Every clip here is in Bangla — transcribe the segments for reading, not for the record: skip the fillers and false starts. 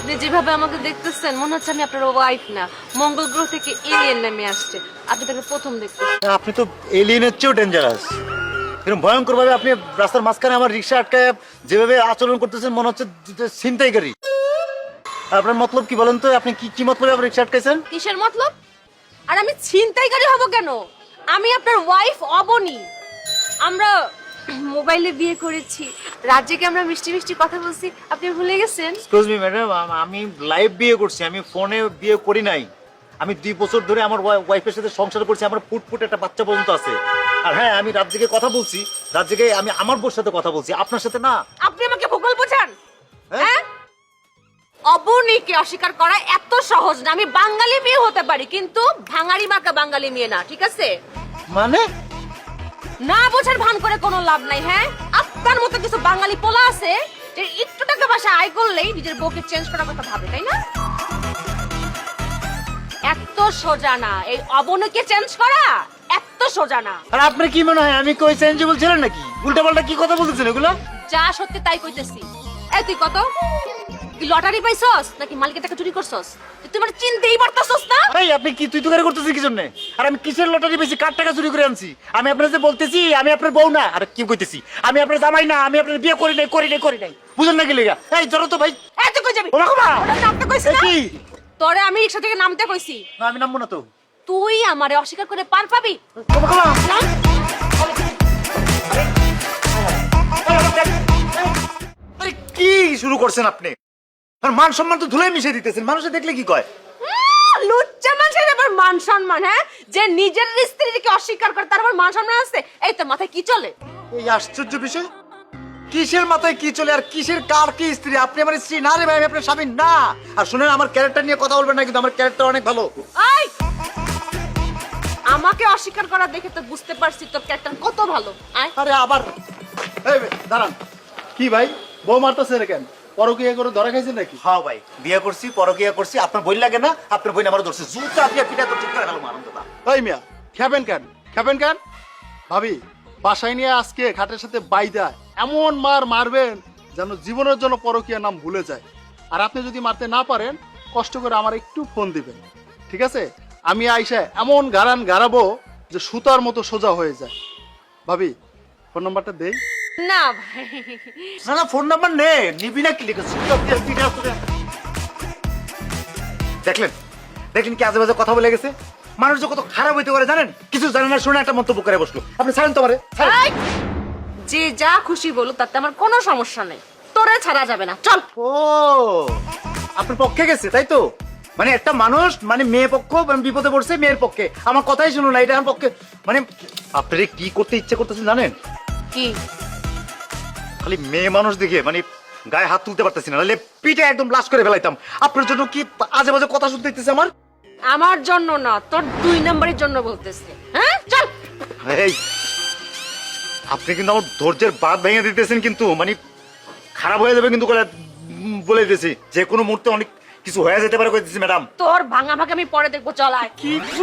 আপনি যেভাবে আমাকে দেখতেছেন মনে হচ্ছে আমি আপনার ওয়াইফ না, মঙ্গল গ্রহ থেকে এলিয়েন নেমে আসছে। আপনি তাকে প্রথম দেখতেছেন। আপনি তো এলিয়েনের চেয়েও ডেঞ্জারাস। এরকম ভয়ঙ্কর ভাবে আপনি রাস্তার মাঝখানে আমার রিক্সা আটকায় যেভাবে আচরণ করতেছেন মনে হচ্ছে ছিনতাইকারী। আপনার মতলব কি বলেন তো? আপনি কি কি মতলবে আমার রিক্সা আটকাইছেন? কিসের মতলব? আর আমি ছিনতাইকারী হব কেন? আমি আপনার ওয়াইফ অবনী। আমরা মোবাইলে বিয়ে করেছি, রাজ্যকে আমরা মিষ্টি মিষ্টি কথা বলছি, আপনি ভুলে গেছেন? এক্সকিউজ মি ম্যাডাম, আমি লাইভ বিয়ে করছি, আমি ফোনে বিয়ে করি নাই। আমি 2 বছর ধরে আমার ওয়াইফের সাথে সংসার করছি, আমার ফুটফুট একটা বাচ্চা পর্যন্ত আছে। আর হ্যাঁ, আমি রাত জেগে কথা বলছি, রাত জেগে আমি আমার বোর সাথে কথা বলছি, আপনার সাথে না। আপনি আমাকে ভূগোল বোঝান? হ্যাঁ? হ্যাঁ, অবনীকে অস্বীকার করা এত সহজ না। আমি বাঙালি মেয়ে হতে পারি, কিন্তু ভাঙাড়ি মার্কা বাঙালি মেয়ে না, ঠিক আছে? মানে না বোঝার ভান করে কোনো লাভ নাই। হ্যাঁ, আপনার মতো কিছু বাঙালি পোলা আছে যে একটু টাকা পয়সা আয় করলেই নিজের বউকে চেঞ্জ করার কথা ভাবে, তাই না? এত সোজা না এই অবনীকে চেঞ্জ করা, এত সোজা না। আর আপনার কি মনে হয় আমি কই চেঞ্জেবল ছিলেন নাকি? উল্টাপাল্টা কি কথা বলতেছেন এগুলো? যা সত্যি তাই কইতেছি। এই তুই কত কি লটারি পাইছস নাকি মালিকের টাকা চুরি করছস? তুই আমার চিনতেই পারতাছস না? এই আপনি কি তুই তুকারি করতেছিস কি জন্য? আর আমি কিসের লটারি বেশি কার টাকা চুরি করে আনছি? আমি আপনার যে বলতেছি আমি আপনার বউ না, আর কি কইতেছি আমি আপনার জামাই না, আমি আপনার বিয়ে করি নাই। বুঝেন না কি লেগা? এই ধরো তো ভাই। এই তুই কই যাবি? ওমা ওমা। ওটা নামতে কইছি এ না? কি? তোরে আমি রিকশা থেকে নামতে কইছি। না আমি নামবো না তো। তুই আমারে অস্বীকার করে পার পাবি? ওমা ওমা। নাম। আরে কি শুরু করছেন আপনি? আর মান সম্মান তো ধুলাই মিশিয়ে দিতেছেন, মানুষে দেখলে কি কয়? লুচ্চা মানুষের আবার মান সম্মান? হ্যাঁ, যে নিজের স্ত্রীকে অস্বীকার করে তার আবার মান সম্মান আছে? এই তো মাথায় কি চলে? এই আশ্চর্য বিষয়। কিসের মাথায় কি চলে আর কিসের কার কি স্ত্রী? আপনি আমার স্ত্রী না রে ভাই, আমি আপনার স্বামী না। আর শুনেন, আমার ক্যারেক্টার নিয়ে কথা বলবেন না, কিন্তু আমার ক্যারেক্টার অনেক ভালো। এই আমাকে অস্বীকার করা দেখে তো বুঝতে পারছি তোর ক্যারেক্টার কত ভালো। আয়। আরে আবার এই দাঁড়ান। কি ভাই, বউ মারতেছে না কেন? পরকীয়া করে ধরা খাইছেন নাকি? হ্যাঁ ভাই, বিয়ে করছি, পরকিয়া করছি। আপনার বই লাগে না? আপনার বই আমার ধরছে, জুতা দিয়ে পিটা তো ঠিক করে গেল আনন্দটা। ওই মিয়া, খেবেন কেন? ভাবি, বাসায় নিয়ে আজকে খাটের সাথে বাইদা এমন মারবেন যেন জীবনের জন্য পরকীয়া নাম ভুলে যায়। আর আপনি যদি মারতে না পারেন, কষ্ট করে আমার একটু ফোন দিবেন, ঠিক আছে? আমি আইসা এমন গাড়াবো যে সুতার মতো সোজা হয়ে যায়। ভাবি, ফোন নাম্বারটা দেই। না ভাই, না না, ফোন নাম্বার নে, নিবি না কি লিখে জুতা দিয়ে পিটা করে। দেখলেন দেখলেন কি আজে বাজে কথা বলে গেছে? মানুষ যে কত খারাপ হইতে পারে জানেন? কিছু জানেন না, শুনে একটা মন্তব্য করে বসলো। আপনি ছাড়েন তো আমারে, ছাড়েন। এই, যে যা খুশি বলুক তাতে আমার কোনো সমস্যা নেই, তোরে ছাড়া যাবে না, চল। ও, আপনার পক্ষে গেছে তাই তো? মানে একটা মানুষ, মানে মেয়ে পক্ষ বিপদে পড়ছে, মেয়ের পক্ষে আমার কথাই শুনুন না, এটা আমার পক্ষে। মানে আপনার কি করতে ইচ্ছে করতেছেন জানেন? কি? খালি মেয়ে মানুষ দেখে মানে গায়ে হাত তুলতে পারতেছি না, নাহলে পিঠে একদম ব্লাস্ট করে ফেলাইতাম। আপনার জন্য কি আজে বাজে কথা শুনতে ইচ্ছে আমার? আমার জন্য না, তোর 2 নম্বরের জন্য বলতেছে। হ্যাঁ, চল। এই, আপনি কিন্তু আমার ধৈর্যের বাঁধ ভেঙে দিতেছেন, কিন্তু মানে খারাপ হয়ে যাবে কিন্তু বলে দিতেছি। যে কোনো মুহূর্তে অনেক কিছু হয়ে যেতে পারে কইতেছি ম্যাডাম। তোর ভাঙা ভাঙা আমি পরে দেখবো, চল আয়। কি কিছু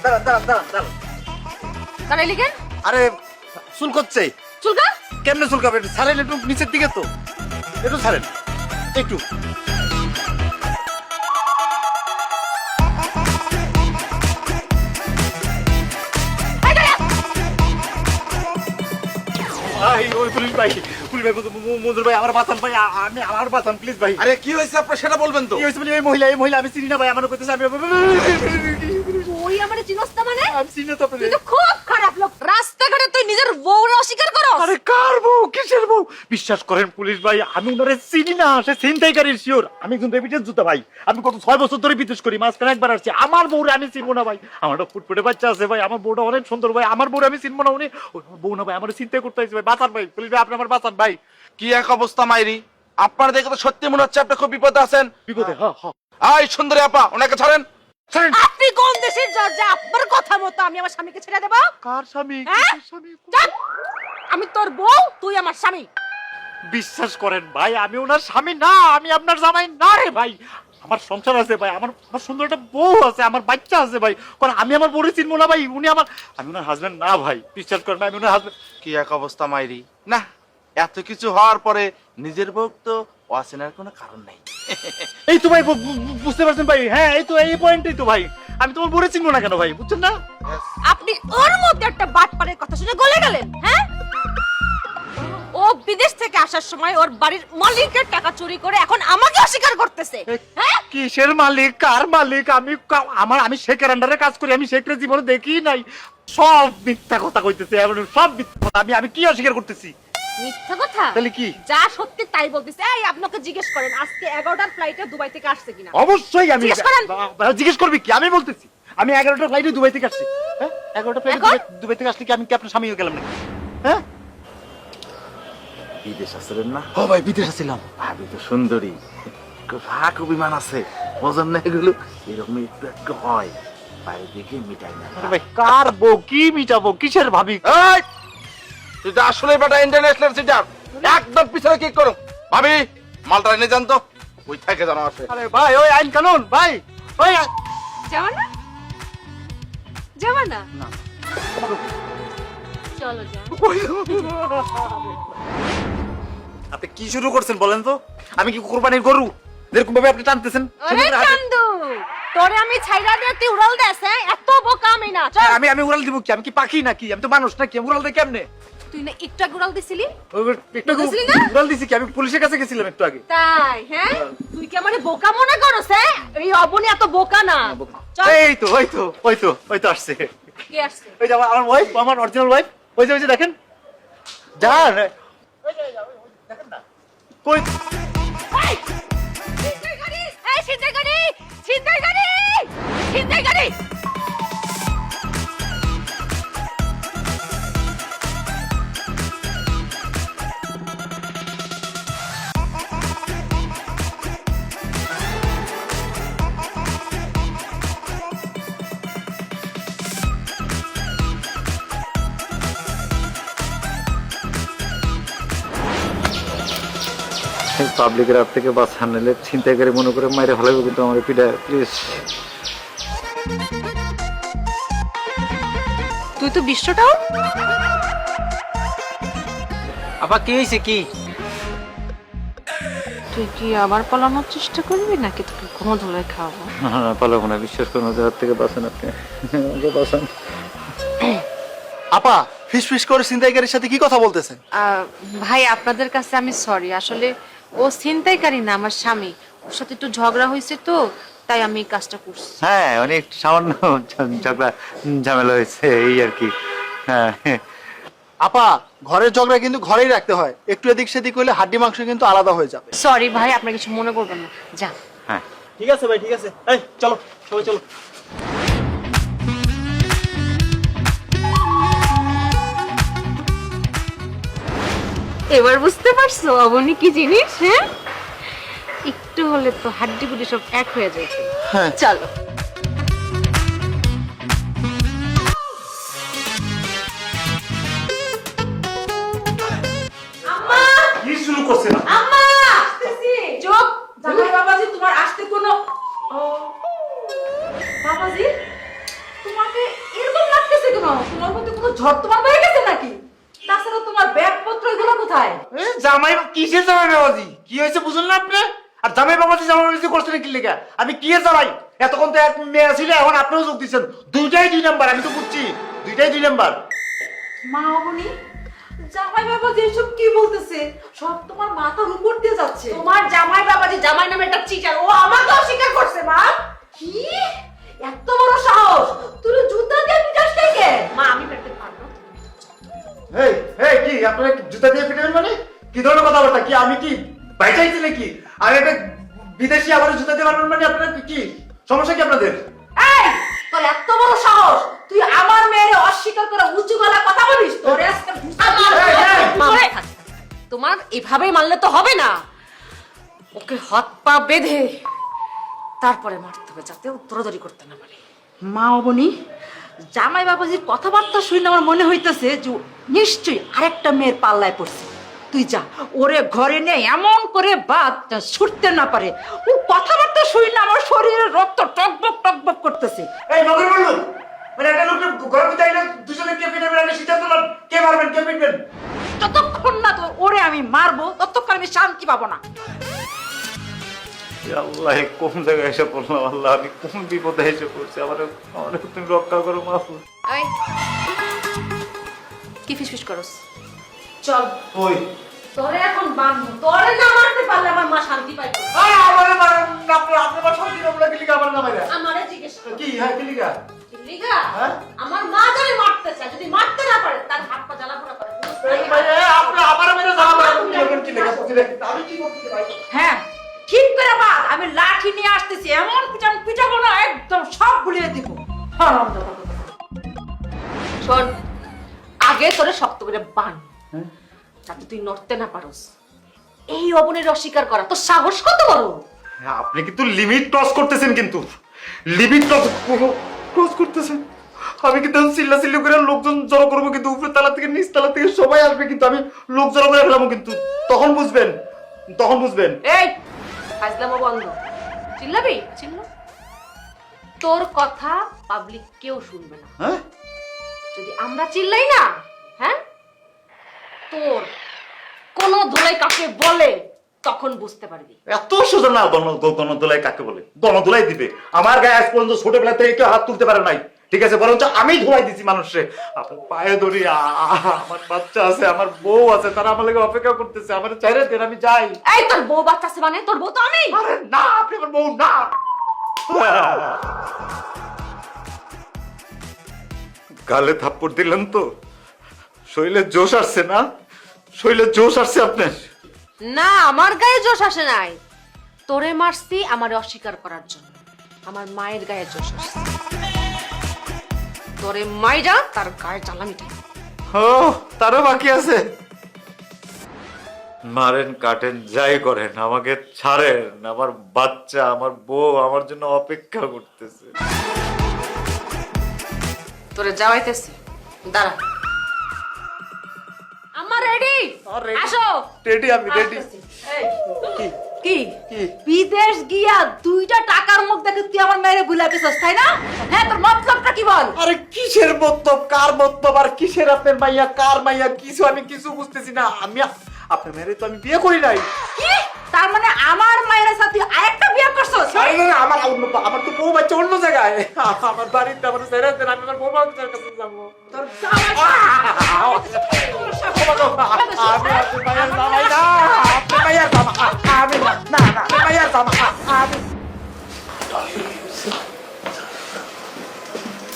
দাঁড়ান দাঁড়ান দাঁড়ান দাঁড়ান। তাহলে লিখে আরে চুল করছে। চুলকা। কেমনে চুল কাবে? ছাড়েন একটু নিচের দিকে, তো একটু ছাড়েন একটু। ভাই, ওই পুলিশ ভাই, মজুর ভাই, আমার বাঁচান ভাই, আমি আমার বাঁচান প্লিজ ভাই। আরে কি হয়েছে আপনার সেটা বলবেন তো? কি হয়েছে? এই মহিলা আমি চিনি না ভাই, আমার কইতেছে আমি তুই আমারে চিনস না মানে? আমি চিনি না তো আপনারে। তুই তো খুব খারাপ লোক। রাস্তাঘাটে তুই নিজের বউরে অস্বীকার করস। আরে কার বউ, কিসের বউ? বিশ্বাস করেন পুলিশ ভাই, আমি ওনারে চিনি না, সে ছিনতাইকারীর শিওর। আমি একজন রেমিটেন্স জুতা ভাই, আমি গত 6 বছর ধরে বিদেশ করি, মাঝখানে একবার আসছি। আমার বউরে আমি চিনবো না ভাই? আমারটা ফুটফুটে বাচ্চা আছে ভাই, আমার বউটা অনেক সুন্দর ভাই, আমার বউরে আমি চিনবো না? উনি আমার বউ না ভাই, আমার চিন্তা করতে হয়েছে ভাই, বাঁচান ভাই, পুলিশ ভাই, আপনি আমার বাঁচান ভাই। কি এক অবস্থা মাইরি, আপনার দেখে তো সত্যি মনে হচ্ছে আপনি খুব বিপদে আছেন। বিপদে? হ্যাঁ হ্যাঁ। আই সুন্দরী আপা, ওনাকে ছাড়েন। আপনি কোন দেশের জজ? আপনার কথা মতো আমি আমার স্বামীকে ছেড়ে দেব? কার স্বামী? হ্যাঁ? কিসের স্বামী? চল। আমি তোর বউ, তুই আমার স্বামী। বিশ্বাস করেন ভাই, আমি ওনার স্বামী না, আমি আপনার জামাই না রে ভাই। আমার সংসার আছে ভাই, আমার সুন্দর একটা বউ আছে, আমার বাচ্চা আছে ভাই। কারণ আমি আমার বউরে চিনবো না ভাই? উনি আমার, আমি ওনার হাজবেন্ড না ভাই, বিশ্বাস করেন ভাই, আমি ওনার হাজবেন্ড। কি এক অবস্থা মাইরি, না এত কিছু হওয়ার পরে নিজের বউ তো অচেনার কোনো কারণ নাই। এই তো ভাই বুঝতে পারছেন ভাই, হ্যাঁ এই তো এই পয়েন্টই তো ভাই, আমি তোমার বলে চিনবো না কেন ভাই, বুঝছেন না? আপনি ওর মধ্যে একটা বাটপারের কথা শুনে গলে গেলেন, হ্যাঁ? ও বিদেশ থেকে আসার সময় ওর বাড়ির মালিকের টাকা চুরি করে এখন আমাকে অস্বীকার করতেছে, হ্যাঁ? কিসের মালিক, কার মালিক? আমি শেখের আন্ডারে কাজ করি, আমি শেখের জীবনে দেখি নাই। সব মিথ্যা কথা কইতেছে, সব মিথ্যা কথা। আমি কি অস্বীকার করতেছি? মিথ্যা কথা? তাহলে কি? যা সত্যি তাই বলতেছে। এই আপনাকে জিজ্ঞেস করেন আজকে 11টার ফ্লাইটে দুবাই থেকে আসছে কিনা? অবশ্যই আমি জিজ্ঞেস করেন। জিজ্ঞেস করবি কি? আমি বলতেছি আমি 11টা ফ্লাইটে দুবাই থেকে আসছি। হ্যাঁ 11টা ফ্লাইটে দুবাই থেকে আসলে কি আমি কি আপনার স্বামী হয়ে গেলাম নাকি? হ্যাঁ বিদেশ আসলেন না? ও ভাই বিদেশ আসছিলাম। ভাবি তো সুন্দরী, রাগ অভিমান আছে, বোঝেন না এগুলো? এরকম একটু একটু হয়, বাইরে দিকে মিটাই না। আরে ভাই কার বউ, কি মিটাবো, কিসের ভাবি? এই, তুই তো আসলে বেটা ইন্টারন্যাশনাল সিটার, একদম পিছনে কি করো? ভাবি মালটা এনে যান তো, ওই থেকে জানা আছে। আরে ভাই ওই আইন কানুন ভাই, ওই যাবা না? যাবা না? না। চলো যাও। আপনি কি শুরু করছেন বলেন তো? আমি কি কুরবানির গরু যেরকম ভাবে আপনি টানতেছেন? আরে চান্দু, তোরে আমি ছাইরা দিয়ে তুই উড়াল দেস, হ্যাঁ? এত বোকা আমি না। চল। আমি উড়াল দিব কি? আমি কি পাখি নাকি? আমি তো মানুষ নাকি? আমি উড়াল দেই কেমনে? তুই না একটু আগে উড়াল দিছিলি? একটু বুঝলি না? উড়াল দিছি কি? আমি পুলিশের কাছে গেছিলাম একটু আগে। তাই, হ্যাঁ? তুই কি আমারে বোকা মনে করছ, হ্যাঁ? এই অবনি এত বোকা না। চল। এই তো ওই তো আসছে। কে আসছে? ওই যে আমার ওয়াইফ, আমার অরিজিনাল ওয়াইফ। ওই যে দেখেন যান, দেখেন না কই? এই! ছিনতাই গাড়ি! এই ছিনতাই গাড়ি! ছিনতাই গাড়ি! ছিনতাই গাড়ি! পাবলিকের হাত থেকে বাঁচা নিলে ছিনতাইকারী মনে করে মাইরে ফেলাবে, কিন্তু আমার পিঠা প্লিজ। তুই তো বিশ্বটাও আবার কি হয়েছে কি? তুই কি আবার পালানোর চেষ্টা করবি নাকি তোকে ঘুমো ধুলায় খাওয়াবো? না পালাবো না, বিশ্বাস করুন, ওদের হাত থেকে বাঁচান আপনি, আমাকে বাঁচান। আপা ফিস ফিস করে ছিনতাইকারীর সাথে কি কথা বলতেছেন? ভাই আপনাদের কাছে আমি সরি, আসলে ও ছিনতাইকারী না, আমার স্বামী। ওর সাথে একটু ঝগড়া হয়েছে তো, তাই আমি এই কাজটা করছি। হ্যাঁ অনেক সামান্য ঝগড়া ঝামেলা হয়েছে এই আর কি। হ্যাঁ আপা ঘরের ঝগড়া কিন্তু ঘরেই রাখতে হয়, একটু এদিক সেদিক হলে হাড্ডি মাংস কিন্তু আলাদা হয়ে যাবে। সরি ভাই, আপনার কিছু মনে করবেন না, যা। হ্যাঁ ঠিক আছে ভাই, ঠিক আছে। এই চলো সবাই চলো। এবার বুঝতে পারছো অবনি কি জিনিস? হ্যাঁ, একটু হলে তো হাড্ডি গুড্ডি সব এক হয়ে যায়। হ্যাঁ চলো। কি শুরু করছে না? আম্মা আসতেছি। চুপ। জামাই বাবাজি, তোমার আসতে কোনো বাবাজি, তোমাকে এরকম লাগতেছে কেন? তোমার মধ্যে কোনো ঝড় তোমার হয়ে গেছে নাকি? তাছাড়া তোমার ব্যাগপত্র এগুলো কোথায়? জামাই কিসের জামাই বাবাজি? কি হয়েছে বুঝুন না আপনি? আর জামাই বাবাজি জামাই বাবাজি করছেন কি লেগা? আমি কি এর জামাই? এতক্ষণ তো এক মেয়ে ছিল, এখন আপনিও যোগ দিচ্ছেন। দুইটাই 2 নাম্বার, আমি তো বুঝছি দুইটাই 2 নাম্বার। মা অবনি, জামাই বাবাজি এসব কি বলতেছে? সব তোমার মাথার উপর দিয়ে যাচ্ছে। তোমার জামাই বাবাজি জামাই নামে একটা চিটার, ও আমাকে অস্বীকার করছে। মা কি এত বড় সাহস? তুই জুতা দিয়ে পিটাস থেকে? মা আমি পেতে পারবো। এই এই কি আপনারা জুতা দিয়ে পিটাবেন মানে? কি ধরনের কথাবার্তা? কি আমি কি বাইচাইছি নাকি? আর একটা বিদেশি আবার জুতা দিয়ে মারবেন মানে আপনারা কি সমস্যা কি আপনাদের? এই, তোর এত বড় সাহস, তুই আমার মেয়েরে অস্বীকার করে উঁচু গলা কথা বলিস? তোরে আজকে তোমার এভাবে মারলে তো হবে না, ওকে হাত পা বেঁধে তারপরে মারতে হবে, যাতে উত্তরদারি করতে না পারে। মা অবনি, জামাই বাবাজির কথাবার্তা শুনে আমার মনে হইতেছে যে ও নিশ্চয়ই আরেকটা মেয়ের পাল্লায় পড়ছে। তুই যা, ওরে ঘরে নে, এমন করে বাদ ছুটতে না পারে। ও কথাবার্তা শুনে আমার শরীরে রক্ত টকবক টকবক করতেছে। এই মগর বলুন মানে একটা লোককে ঘরে ভিতরে আইলে দুজনে কে পিটাবেন? একটা সিদ্ধান্ত নেন, কে মারবেন কে পিটবেন? যতক্ষণ না তো ওরে আমি মারবো ততক্ষণ আমি আমি শান্তি পাবো না। আল্লাহ কোন জায়গায় এসে পড়লাম, আল্লাহ আমি কোন বিপদে এসে পড়ছি, আমার তুমি রক্ষা করো মাহফুজ। এই, কি ফিসফিস করস? চল, ওই তোরে এখন বাঁধবো। তোরে না মারতে পারলে আমার মা শান্তি পাইতো। আমারে মারেন না, আপনি আমার শান্তি পাবো কি লিগা আমার নামে আমারে জিজ্ঞেস কর। কি হ্যাঁ কি লিগা? লিগা হ্যাঁ? আমার মা যদি মারতে চায়, যদি মারতে না পারে তার হাত পা জ্বালা পোড়া করে। আপনি আমার মেরে জানাবেন কি লিগা? আমি কি করতে ভাই? হ্যাঁ ঠিক করে বাদ, আমি লাঠি নিয়ে আসতেছি, এমন পিটাবো না একদম সব গুলিয়ে দিব। হারামজাদা কোথাকার। শোন, আগে তোরে শক্ত করে বান, যাতে তুই নড়তে না পারোস। এই অবনের অস্বীকার করা তোর সাহস কত বড়? হ্যাঁ, আপনি কিন্তু লিমিট ক্রস করতেছেন, কিন্তু লিমিট ক্রস করতেছেন। আমি কিন্তু চিল্লাচিল্লি করে লোকজন জড়ো করবো, কিন্তু উপরে তালা থেকে নিচ তালা থেকে সবাই আসবে, কিন্তু আমি লোক জড়ো করে ফেলাবো, কিন্তু তখন বুঝবেন, তখন বুঝবেন। এই ফাজলামো বন্ধ। চিল্লাবি? চিল্লা। তোর কথা পাবলিক কেউ শুনবে না। হ্যাঁ, যদি আমরা চিল্লাই না, হ্যাঁ, তোর কোন ধুলাই কাকে বলে তখন বুঝতে পারবি। এত সোজা না গণদোলাই কাকে বলে। গণদোলাই দিবে আমার গায়ে আজ পর্যন্ত ছোটবেলা থেকে কেউ হাত তুলতে পারে নাই, ঠিক আছে? বরঞ্চ আমি ধোলাই দিছি মানুষে। আপনার পায়ে ধরি, আমার বাচ্চা আছে, আমার বউ আছে, তারা আমার লাগে অপেক্ষা করতেছে, আমার চাইরে দেন, আমি যাই। এই তোর বউ বাচ্চা আছে মানে? তোর বউ তো আমি। আরে না, আপনি আমার বউ না। গালে থাপ্পড় দিলেন তো, শরীরে জোশ আসছে না? শরীরে জোশ আসছে আপনার? না, আমার গায়ে জোশ আসে নাই। তোরে মারছি আমারে অস্বীকার করার জন্য। আমার মায়ের গায়ে জোশ আসছে। তোরে মাইরা তার গায়ে জ্বালা মিটাই। ও, তারও বাকি আছে। মারেন কাটেন যাই করেন, আমাকে ছাড়েন। আমার বাচ্চা, আমার বউ আমার জন্য অপেক্ষা করতেছে। তোরে যাওয়াইতেছি, দাঁড়া। আমার রেডি, আসো। রেডি, আমি রেডি। এই, কি বিদেশ গিয়া 2টা টাকার মুখ দেখে তুই আমার মেয়েরে ভুলে গেছিস, তাই না? হ্যাঁ, তোর মতলবটা কি বল? আরে কিসের মতলব, কার মতলব, আর কিসের আপনার মাইয়া, কার মাইয়া, কিছু আমি কিছু বুঝতেছি না। আমি আপনার মেয়েরে তো আমি বিয়ে করি নাই। কি তার মানে আমার মায়ের সাথে আরেকটা বিয়ে করছস? আরে না, আমার তো বউ বাচ্চা অন্য জায়গায়, আমার বাড়িতে। আমার ছেড়ে দেন, আমি আমার বউ বাচ্চার কাছে যাবো। তোর জামাই আমি আপনার মাইয়ার জামাই না, আপনার মাইয়ার জামাই আমি না, না না, আপনার মাইয়ার জামাই আমি।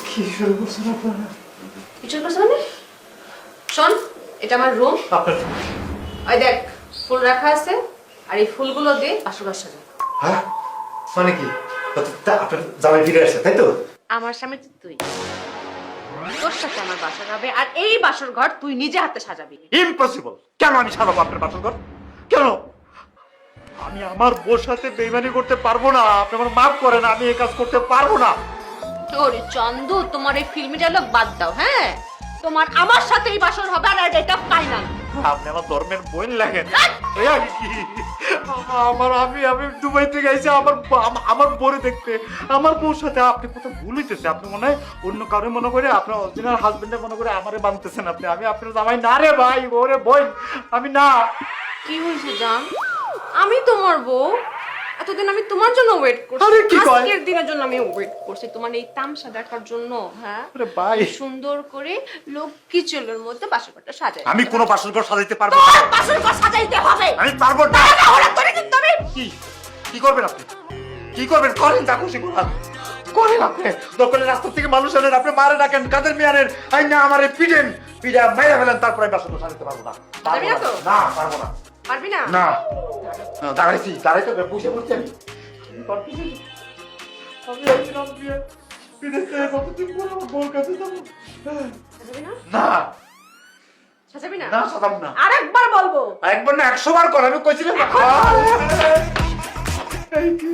কি শুরু করছেন আপনারা? কিছু করছ মানে? শোন, এটা আমার রুম। আপনার ওই দেখ, ফুল রাখা আছে, আর এই ফুলগুলো দিয়ে বাসর সাজা। হ্যাঁ, মানে কি? আপনার জামাই ফিরে আসছে, তাই তো? আমার সামনে তুই, তোর সাথে আমার বাসর হবে, আর এই বাসর ঘর তুই নিজে হাতে সাজাবি। ইম্পসিবল। কেন আমি সাজাবো আপনার বাসর ঘর? কেন? আমি আমার বউর সাথে বেইমানি করতে পারবো না। আপনি আমার মাফ করেন, আমি এই কাজ করতে পারবো না। ওরে চন্দু, তোমার এই ফিল্মি ডায়লগ বাদ দাও। হ্যাঁ, তোমার আমার সাথে এই বাসর হবে, আর এটা ফাইনাল। আপনি আমার ধর্মের বোন লাগেন। আমি দুবাই থেকে আইছি আমার বউরে দেখতে। আমার বউর সাথে আপনি কোথাও ভুল হইতেছে। আপনি মনে হয় অন্য কারো মনে করে, আপনার অরিজিনাল হাজবেন্ডে মনে করে আমারে বানতেছেন আপনি। আমি আপনার জামাই না রে ভাই, ওরে বোন আমি না। কি হয়েছে জান? আমি তোমার বউ, এতদিন আমি তোমার জন্য ওয়েট করছি। আরে কি কয়? আজকের দিনের জন্য আমি ওয়েট করছি, তোমার এই তামসা দেখার জন্য। হ্যাঁ, আরে ভাই, সুন্দর করে লক্ষ্মী চুলের মধ্যে বাসরঘরটা সাজাই। আমি কোনো বাসর ঘর সাজাইতে পারবো তোর না। বাসরঘর সাজাইতে হবে। আমি পারবো না। না হলে তোরে কিন্তু আমি কি করবেন আপনি? কি করবেন? করেন, যা খুশি করেন। করেন আপনি। দোকানে রাস্তা থেকে মানুষ আনেন, আপনি মারে ডাকেন, কাদের মেয়ে আনেন, আই না আমারে পিটেন, পিঠা মেরে ফেলেন, তারপরে আমি বাসর ঘর সাজাইতে পারবো না। পারবি না তো? না, পারবো না। পারবি না? না, দাঁড়াইছি, দাঁড়াইতে বসে পড়ছি আমি। আমি একদিন বিদেশ থেকে কতদিন পরে আমার বউর কাছে যাবো। সাজাবি না? না, সাজাবি না? না সাজাম না। আরেকবার বলবো। একবার না 100 বার কর, আমি কইছিলাম না। এই কি?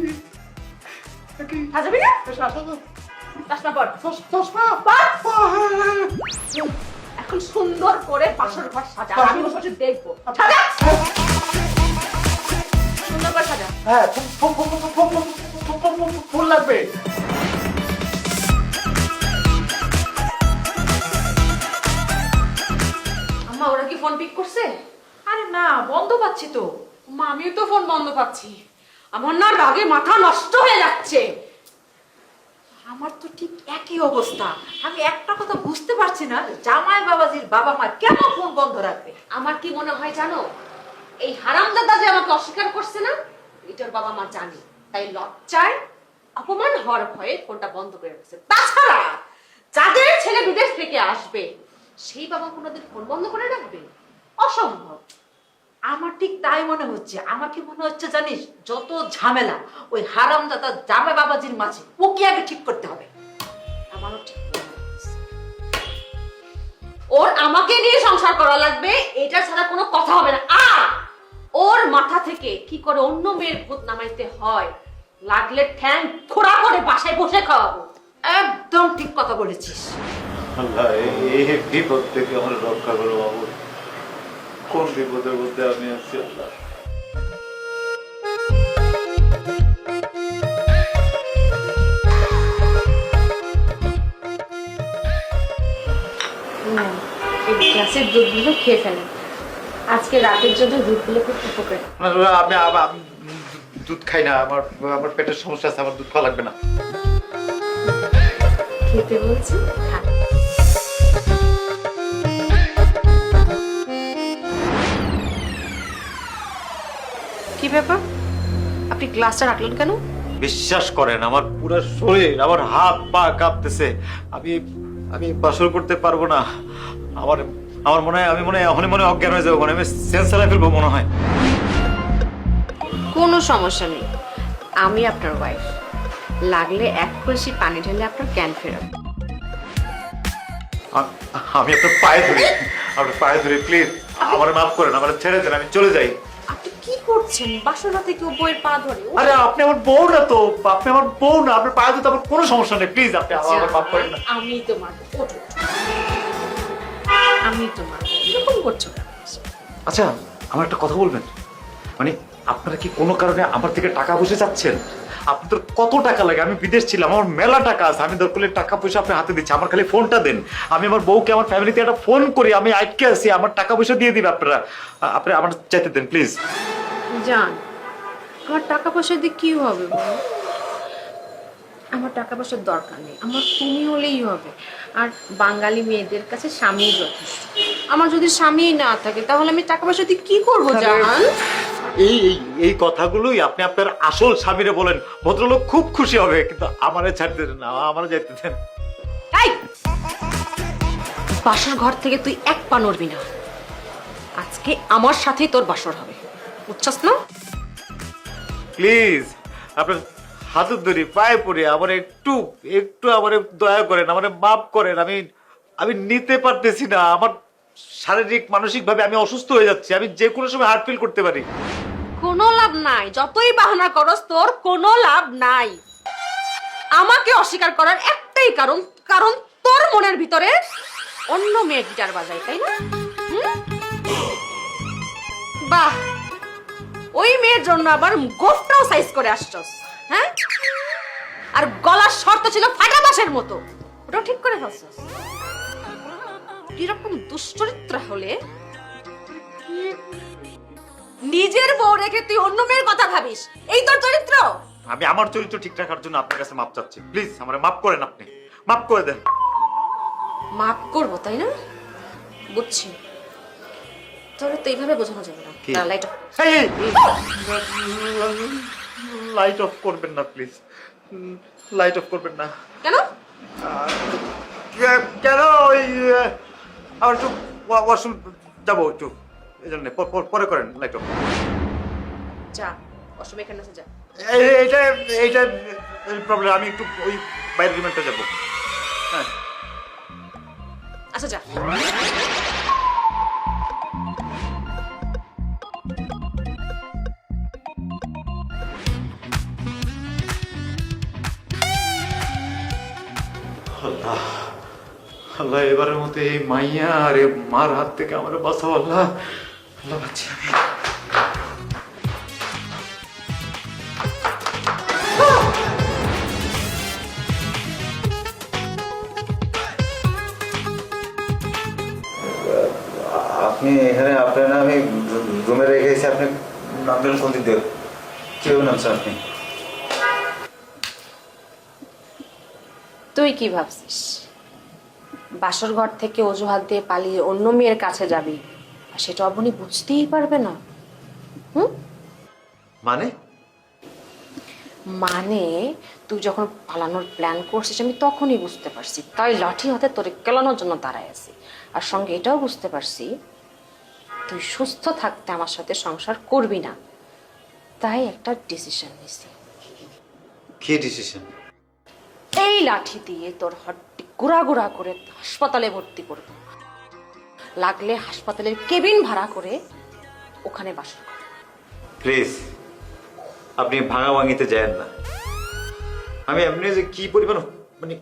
সাজাবি না? চশমা পর। এখন সুন্দর করে বাসর ঘর সাজা, আমি বসে বসে দেখবো। সাজা, সুন্দর করে সাজা। হ্যাঁ, ফুল লাগবে। আম্মা, ওরা কি ফোন পিক করছে? আরে না, বন্ধ পাচ্ছি তো। মা আমিও তো ফোন বন্ধ পাচ্ছি, আমার না রাগে মাথা নষ্ট হয়ে যাচ্ছে। আমার তো ঠিক একই অবস্থা। আমি একটা কথা বুঝতে পারছি না, জামাই বাবাজির বাবা মা কেন ফোন বন্ধ রাখবে? আমার কি মনে হয় জানো, এই হারামজাদা যে আমাকে অস্বীকার করছে না, এটার বাবা মা জানে, তাই লজ্জায় অপমান হওয়ার ভয়ে ফোনটা বন্ধ করে রেখেছে। তাছাড়া যাদের ছেলে বিদেশ থেকে আসবে সেই বাবা কোনোদিন ফোন বন্ধ করে রাখবে? অসম্ভব। আমার ঠিক তাই মনে হচ্ছে। আমার কি মনে হচ্ছে জানিস, যত ঝামেলা ওই হারামজাদা জামাই বাবাজির মাঝে, ওকে আগে ঠিক করতে হবে। আমারও ঠিক মনে হচ্ছে। ওর আমাকে নিয়ে সংসার করা লাগবে, এটা ছাড়া কোনো কথা হবে না। আর ওর মাথা থেকে কি করে অন্য মেয়ের ভূত নামাইতে হয়, লাগলে ঠ্যাং খোড়া করে বাসায় বসে খাওয়াবো। একদম ঠিক কথা বলেছিস। আল্লাহ এই বিপদ থেকে আমার রক্ষা করো বাবু, কোন বিপদের মধ্যে আমি আছি আল্লাহ। এই গ্লাসের দুধগুলো খেয়ে ফেলেন, আজকে রাতের জন্য দুধগুলো খুব উপকার। আমি দুধ খাই না, আমার আমার পেটের সমস্যা আছে, আমার দুধ খাওয়া লাগবে না। খেতে বলছি খান। কি ব্যাপার, আপনি গ্লাসটা রাখলেন কেন? বিশ্বাস করেন আমার পুরো শরীর, আমার হাত পা কাঁপতেছে, আমি আমি বাসর করতে পারবো না। আমার আমার মনে হয় আমি মনে অজ্ঞান হয়ে যাবো, আমি সেন্স হারিয়ে ফেলবো মনে হয়। কোনো সমস্যা নেই, আমি আপনার ওয়াইফ, লাগলে এক কলসি পানি ঢেলে আপনার জ্ঞান ফেরাবো। আমি আপনার পায়ে ধরি প্লিজ, আমার মাফ করেন, আমার ছেড়ে দেন, আমি চলে যাই। আপনি কি করছেন? বাসনা থেকে বইয়ের পা ধরে? আরে আপনি আমার বউ না তো, আপনি আমার বউ না, আপনার পায়ে ধরতে আমার কোনো সমস্যা নেই, প্লিজ আপনি আমার মাফ করেন না। আমি তো মারবো, ওঠো। আমি তো মারবো, এরকম করছো কেন? আচ্ছা আমার একটা কথা বলবেন, মানে আপনারা কি কোনো কারণে আমার থেকে টাকা পয়সা চাচ্ছেন? আপনাদের কত টাকা লাগে? আমি বিদেশ ছিলাম, আমার মেলা টাকা আছে, আমি দরকার হলে টাকা পয়সা আপনি হাতে দিচ্ছি, আমার খালি ফোনটা দেন, আমি আমার বউকে আমার ফ্যামিলিতে একটা ফোন করি, আমি আটকে আছি, আমার টাকা পয়সা দিয়ে দিবে আপনারা, আপনি আমার চাইতে দেন প্লিজ। জান, আমার টাকা পয়সা দিয়ে কি হবে বলো? আমার টাকা পয়সার দরকার নেই, আমার তুমি হলেই হবে। আর বাঙালি মেয়েদের কাছে স্বামী যথেষ্ট। আমার যদি স্বামী না থাকে তাহলে আমি টাকা পয়সা দিয়ে কি করবো জান? এই এই এই কথাগুলোই আপনি আপনার আসল স্বামীরে বলেন, ভদ্রলোক খুব খুশি হবে, কিন্তু আমারে ছাড়তে দেন না, আমারে যাইতে দেন। এই বাসর ঘর থেকে তুই এক পা নড়বি না, আজকে আমার সাথেই তোর বাসর হবে, বুঝছস না? প্লিজ আপনার হাতের ধরি, পায়ে পড়ে আমার একটু একটু আমার দয়া করেন, আমার মাফ করেন, আমি নিতে পারতেছি না, আমার শারীরিক মানসিক ভাবে আমি অসুস্থ হয়ে যাচ্ছি, আমি যে কোনো সময় হার্ট ফিল করতে পারি। কোনো লাভ নাই, যতই বাহানা করস তোর কোনো লাভ নাই। আমাকে অস্বীকার করার একটাই কারণ, কারণ তোর মনের ভিতরে অন্য মেয়ে গিটার বাজায়, তাই না? বাহ, ওই মেয়ের জন্য আবার গোফটাও সাইজ করে আসছস, হ্যাঁ? আর গলার শর্ত ছিল ফাটা বাঁশের মতো, ওটাও ঠিক করে ফেলছস। কিরকম দুশ্চরিত্র হলে নিজের বউ রেখে তুই অন্য মেয়ের কথা ভাবিস, এই তোর চরিত্র? আমি আমার চরিত্র ঠিক রাখার জন্য আপনার কাছে মাপ চাচ্ছি, প্লিজ আমারে মাফ করেন, আপনি মাফ করে দেন। মাফ করবো তাই না? বুঝছি, তোরে তো এইভাবে বোঝানো যাবে না। কি? লাইট লাইট অফ করবেন না প্লিজ, লাইট অফ করবেন না। কেন? কেন ওই আমার একটু ওয়াশরুম যাবো একটু, এই জন্য পরে করেন লাইট অফ। যা অসময় এখানে আছে, যা। এইটা এইটা প্রবলেম, আমি একটু ওই বাইরের রুমটা যাবো। হ্যাঁ আচ্ছা যা। আল্লাহ আল্লাহ, এবারের মতো এই মাইয়া আর এই মার হাত থেকে আমার বাঁচাও আল্লাহ, আল্লাহ বাঁচি আমি। আপনি এখানে, আপনার আমি রুমে রেখেছি, আপনি নামবেন কোন দিক দিয়ে? কেউ নামছেন আপনি? তুই কি ভাবছিস বাসর ঘর থেকে অজুহাত দিয়ে পালিয়ে অন্য মেয়ের কাছে যাবি আর সেটা অবনী বুঝতেই পারবে না? হুম? মানে মানে তুই যখন পালানোর প্ল্যান করছিস আমি তখনই বুঝতে পারছি, তাই লাঠি হাতে তোরে কেলানোর জন্য দাঁড়ায় আছি। আর সঙ্গে এটাও বুঝতে পারছি তুই সুস্থ থাকতে আমার সাথে সংসার করবি না, তাই একটা ডিসিশন নিছি। কি ডিসিশন? এই লাঠি দিয়ে তোর হড্ডি গুড়া গুড়া করে হাসপাতালে ভর্তি করব, লাগলে হাসপাতালের কেবিন ভাড়া করে ওখানে বাসা কর। প্লিজ আপনি ভাঙাভাঙিতে যান না। আমি এমনি যে কি পরিমাণ মানে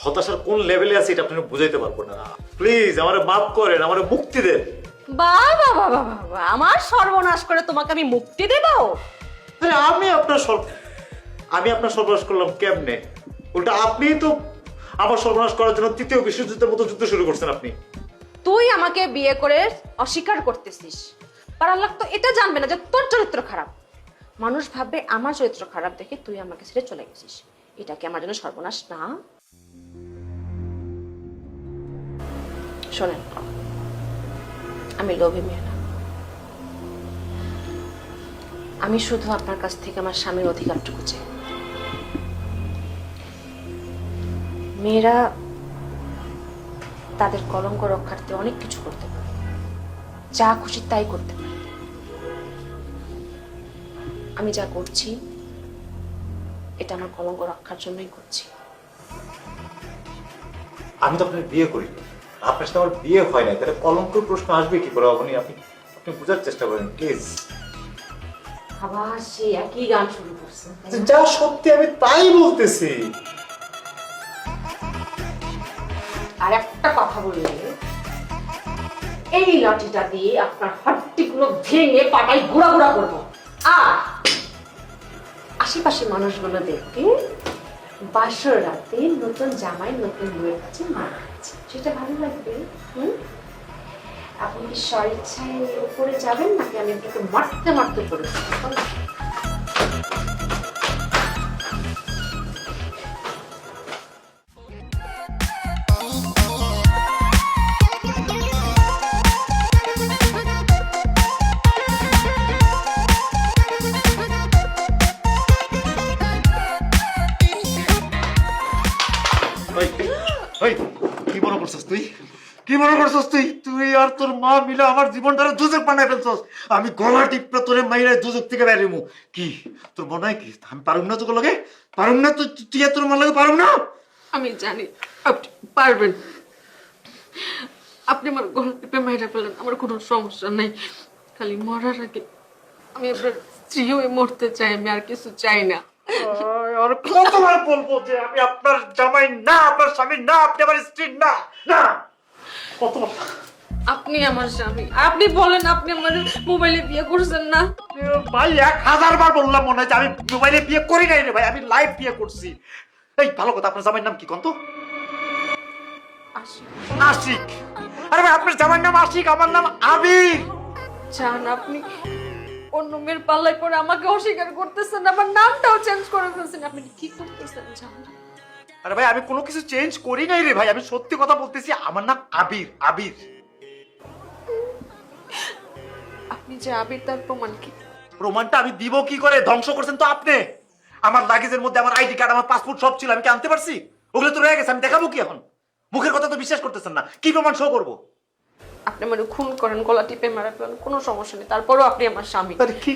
হতাশার কোন লেভেলে আছে এটা আপনাকে বুঝাইতে পারবো না। প্লিজ আমারে মাফ করেন, আমারে মুক্তি দেন। বাবা বাবা বাবা, আমার সর্বনাশ করে তোমাকে আমি মুক্তি দেব? আরে আমি আপনার সর্বনাশ করলাম কেমনে? উল্টা আপনিই তো আমার সর্বনাশ করার জন্য তৃতীয় বিশ্বযুদ্ধের মতো যুদ্ধ শুরু করছেন আপনি। তুই আমাকে বিয়ে করে অস্বীকার করতেছিস, পাড়ার লোক তো এটা জানবে না যে তোর চরিত্র খারাপ। মানুষ ভাববে আমার চরিত্র খারাপ দেখে তুই আমাকে ছেড়ে চলে গেছিস। এটা কি আমার জন্য সর্বনাশ না? শোনেন, আমি লোভী মেয়ে না, আমি শুধু আপনার কাছ থেকে আমার স্বামীর অধিকারটুকু চাই। মেয়েরা তাদের কলঙ্ক রক্ষার্থে অনেক কিছু করতে পারে, যা খুশি তাই করতে পারে। আমি যা করছি এটা আমার কলঙ্ক রক্ষার জন্যই করছি। আমি তো আপনার বিয়ে করি, আপনার সাথে আমার বিয়ে হয় না, তাহলে কলঙ্কের প্রশ্ন আসবে কি করে? আপনি বোঝার চেষ্টা করেন প্লিজ। আবার সে একই গান শুরু করছে। যা সত্যি আমি তাই বলতেছি। আর একটা কথা বললে এই লাঠিটা দিয়ে আপনার হাড্ডিগুলো ভেঙে পাটায় গুঁড়া গুঁড়া করবো। আর আশেপাশে মানুষগুলো দেখবে বাসর রাতে নতুন জামাই নতুন বউয়ের কাছে মারা গেছে, সেটা ভালো লাগবে। আপনি কি স্বইচ্ছায় উপরে যাবেন নাকি আমি আপনাকে মারতে মারতে করে দেবো? কি মনে করছিস তুই? কি মনে করছিস তুই? তুই আর তোর মা মিলে আমার জীবনটারে দুজক বানাই ফেলছস। আমি গলা টিপে তোরে মাইরা দুজক থেকে বেরিমু। কি তোর মনে হয় কি আমি পারুম না? তোকে লগে পারুম না? তুই আর তোর মা লগে পারুম না? আমি জানি আপনি পারবেন। আপনি আমার গলা টিপে মাইরা ফেলেন, আমার কোনো সমস্যা নেই। খালি মরার আগে আমি আপনার স্ত্রী হয়ে মরতে চাই, আমি আর কিছু চাই না। আর কতবার বলবো যে আমি আপনার জামাই না, আপনার স্বামী না, আপনি আমার স্ত্রী না? না কতবার? আপনি আমার স্বামী, আপনি বলেন আপনি আমার মোবাইলে বিয়ে করছেন না? ভাই 1000 বার বললাম মনে হয় যে আমি মোবাইলে বিয়ে করি নাই রে ভাই, আমি লাইভ বিয়ে করছি। এই ভালো কথা, আপনার জামাইয়ের নাম কি কোন তো? আশিক। আরে ভাই আপনার জামাইয়ের নাম আশিক, আমার নাম আবির। জান আপনি অন্য মেয়ের পাল্লায় পরে আমাকে অস্বীকার করতেছেন, আমার নামটাও চেঞ্জ করে ফেলছেন, আপনি কি করতেছেন জান? আরে ভাই আমি কোনো কিছু চেঞ্জ করি নাই রে ভাই, আমি সত্যি কথা বলতেছি, আমার নাম আবির। আবির। আপনি যে আবির তার প্রমাণ কি? প্রমাণটা আমি দিব কি করে? ধ্বংস করছেন তো আপনি। আমার লাগেজের মধ্যে আমার আইডি কার্ড, আমার পাসপোর্ট সব ছিল, আমি কি আনতে পারছি? ওগুলো তো রয়ে গেছে, আমি দেখাবো কি এখন? মুখের কথা তো বিশ্বাস করতেছেন না, কি প্রমাণ শো করবো? আপনি আমার খুন করেন, গলা টিপে মারা ফেলেন, কোনো সমস্যা নেই, তারপরেও আপনি আমার স্বামী। আরে কি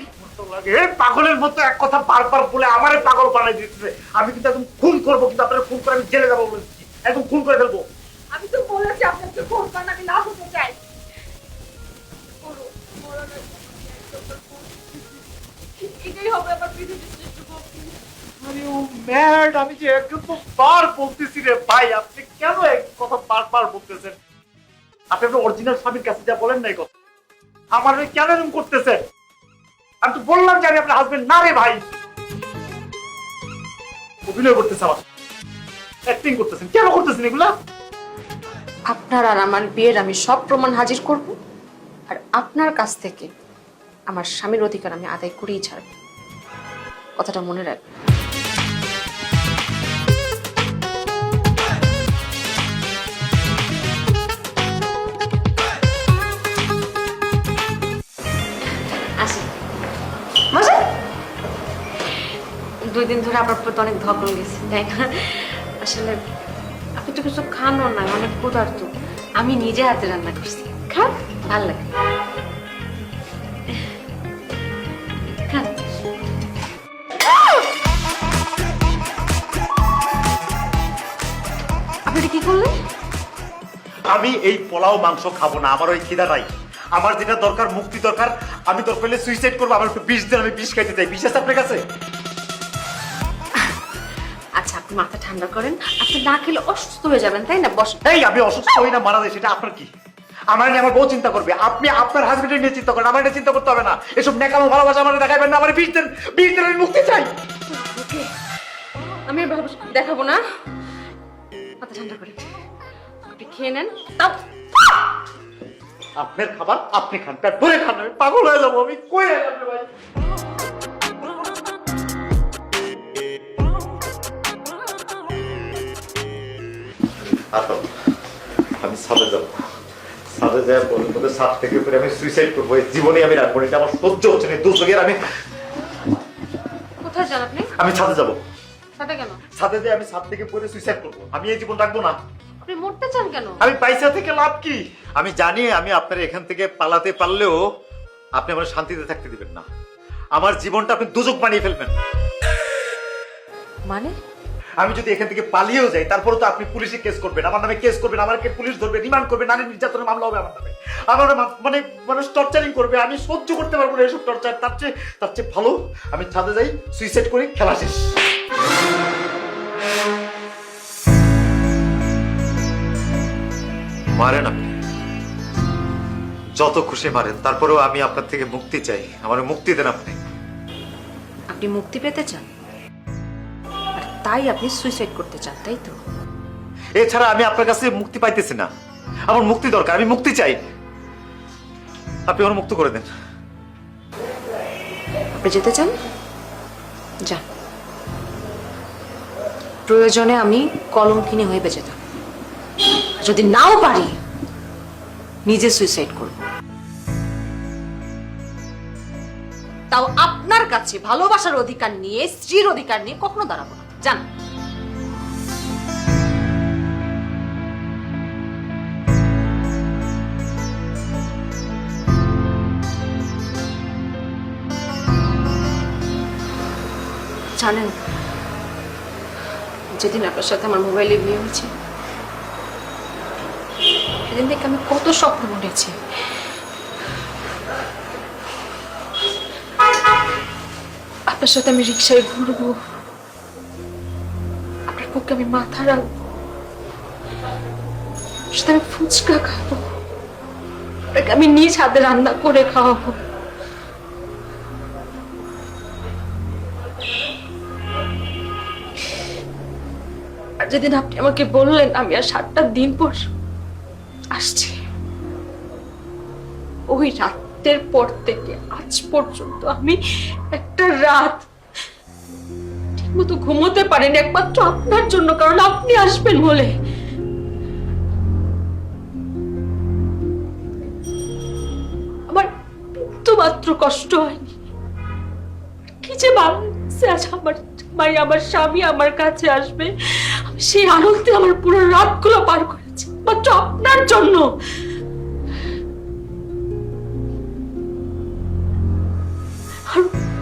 লাগে? এই পাগলের মতো এক কথা বারবার বলে আমারে পাগল বানাই দিতেছে। আমি কিন্তু একদম খুন করবো, কিন্তু আপনারা খুন করে আমি জেলে যাবো বলেছি, একদম খুন করে ফেলবো। আমি তো বলেছি আপনাকে খুন করেন, আমি না হতে চাই। এটাই হবে আমার পৃথিবীর শ্রেষ্ঠ ভক্তি। আরে ও ম্যাড, আমি যে একবার বলতেছি রে ভাই, আপনি কেন এক কথা বারবার বলতেছেন? আপনি আপনার অরিজিনাল স্বামীর কাছে যা বলেন না এই কথা, আমার কেন এরকম করতেছেন? আমি তো বললাম যে আমি আপনার হাজবেন্ড না রে ভাই। অভিনয় করতেছে, আমার অ্যাক্টিং করতেছেন, কেন করতেছেন এগুলা? আপনার আর আমার বিয়ের আমি সব প্রমাণ হাজির করব, আর আপনার কাছ থেকে আমার স্বামীর অধিকার আমি আদায় করেই ছাড়ব। কথাটা মনে রাখ। আসি মজা। 2 দিন ধরে আপনার প্রতি অনেক ধকল গেছে, তাই না? আসলে আপনি তো কিছু খানো না, অনেক ক্ষুধার্ত। আমি নিজে হাতে রান্না করছি, খান, ভাল লাগে। খান। আপনি এটা কি করলেন? আমি এই পোলাও মাংস খাবো না, আমার ওই খিদা নাই। আমার যেটা দরকার, মুক্তি দরকার। আমি দরকার হলে সুইসাইড করবো। আমার একটু বিষ দেন, আমি বিষ খাইতে চাই। বিষ আছে আপনার কাছে? আচ্ছা, আপনি মাথা ঠান্ডা করেন। আপনি না খেলে অসুস্থ হয়ে যাবেন, তাই না? বস। এই আমি অসুস্থ হই না মারা যাই, সেটা আপনার কি? আমার নিয়ে আমার বউ চিন্তা করবে। আপনি আপনার হাজবেন্ডের নিয়ে চিন্তা করেন, আমার নিয়ে চিন্তা করতে হবে না। এসব নেকামো ভালোবাসা আমার দেখাবেন না। আমার বিষ দেন, বিষ দেন, আমি মুক্তি চাই। আমি আর ভালোবাসা দেখাবো না। মাথা ঠান্ডা করেন, আপনি খেয়ে নেন। তাও আপনার খাবার আপনি খান, পেট ভরে খান। আমি পাগল হয়ে যাবো। আমি কই গেলাম রে ভাই? আমি ছাদে যাবো। ছাদে যাওয়ার পরে ছাদ থেকে করে আমি সুইসাইড করবো। এই জীবনে আমি রাখবো না, এটা আমার সহ্য হচ্ছে না। দুর্যোগের কোথায় যান আপনি? আমি ছাদে যাবো। সাথে কেন? ছাদে যেয়ে আমি ছাদ থেকে পরে সুইসাইড করবো। আমি এই জীবন রাখবো না। আপনি মরতে চান কেন? আমি পয়সা থেকে লাভ কি? আমি জানি আমি আপনার এখান থেকে পালাতে পারলেও আপনি আমার শান্তিতে থাকতে দিবেন না। আমার জীবনটা আপনি দুজক বানিয়ে ফেলবেন। মানে? আমি যদি এখান থেকে পালিয়েও যাই, তারপরে তো আপনি পুলিশে কেস করবেন, আমার নামে কেস করবেন, আমাকে পুলিশ ধরবে, রিমান্ড করবে, নারী নির্যাতনের মামলা হবে আমার নামে। আমার মানে মানুষ টর্চারিং করবে। আমি সহ্য করতে পারবো না এসব টর্চার। তার চেয়ে ভালো আমি ছাদে যাই, সুইসাইড করি, খেলা শেষ। মারেন আপনি, যত খুশি মারেন, তারপরেও আমি আপনার থেকে মুক্তি চাই। আমার মুক্তি দেন আপনি। আপনি মুক্তি পেতে চান, আর তাই আপনি সুইসাইড করতে চান, তাই তো? এছাড়া আমি আপনার কাছে মুক্তি পাইতেছি না। আমার মুক্তি দরকার, আমি মুক্তি চাই। আপনি আমার মুক্ত করে দেন। আপনি যেতে চান, যান। প্রয়োজনে আমি কলম কিনে হয়ে বেঁচে থাকব। যদি নাও পারি, নিজে সুইসাইড করব। তাও আপনার কাছে ভালোবাসার অধিকার নিয়ে, স্ত্রীর অধিকার নিয়ে কখনো দাঁড়াবো না। যান। জানেন, যেদিন আপনার সাথে আমার মোবাইলে বিয়ে হয়েছে, সেদিন থেকে আমি কত স্বপ্ন বুনেছি। আপনার সাথে আমি রিক্সায় ঘুরবো, আপনার বুকে আমি মাথা রাখবো, সাথে আমি ফুচকা খাবো, আপনাকে আমি নিজ হাতে রান্না করে খাওয়াবো। আর যেদিন আপনি আমাকে বললেন আমি আর 7টা দিন পর আসছি, ওই রাতের পর থেকে আজ পর্যন্ত আমি একটা রাত ঠিকমতো ঘুমোতে পারিনি, একমাত্র আপনার জন্য, কারণ আপনি আসবেন বলে। আমার বিন্দু মাত্র কষ্ট হয়নি। কি যে ভালো লাগছে আজ আমার জামাই, আমার স্বামী আমার কাছে আসবে। আমি সেই আনন্দে আমার পুরো রাতগুলো পার করেছি মাত্র আপনার জন্য। আর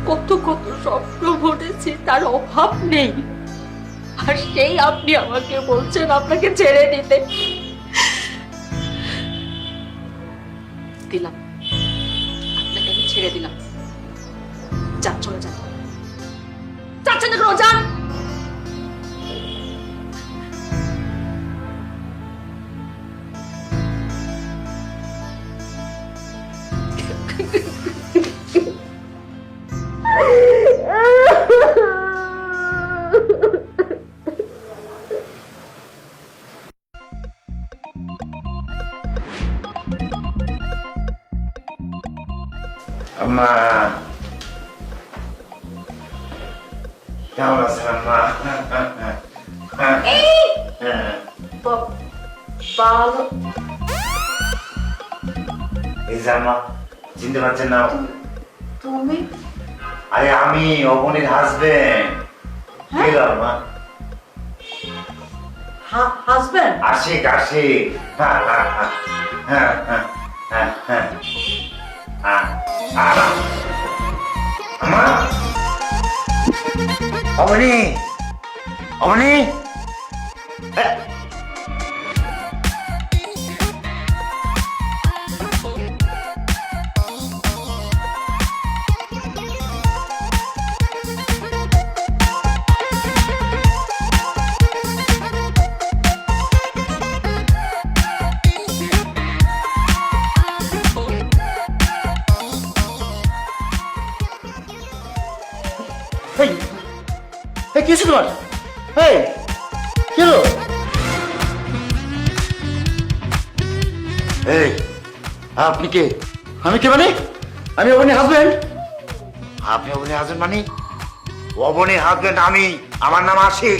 কত কত স্বপ্ন ঘটেছে, তার অভাব নেই। আর সেই আপনি আমাকে বলছেন আপনাকে ছেড়ে দিতে। দিলাম, আপনাকে আমি ছেড়ে দিলাম। যান, চলে যান। যাচ্ছেন না, যান। আম্মা কেমন আছেন আম্মা? ভালো। এই যে আম্মা, চিনতে পারছেন না? তুমি আরে আমি অবনীর হাজবেন্ড। কে গো আম্মা? হাজবেন্ড? আশিক, আশিক। হ্যাঁ, হ্যাঁ, হ্যাঁ, হ্যাঁ, হ্যাঁ, হ্যাঁ, হ্যাঁ। আম্মা, অবনী, অবনী। এই এই কি হয়েছে তোমার? এই কি হলো? এই আপনি কে? আমি কে মানে? আমি অবনীর হাজবেন্ড। আপনি অবনীর হাজবেন্ড মানে? অবনীর হাজবেন্ড আমি, আমার নাম আশিক।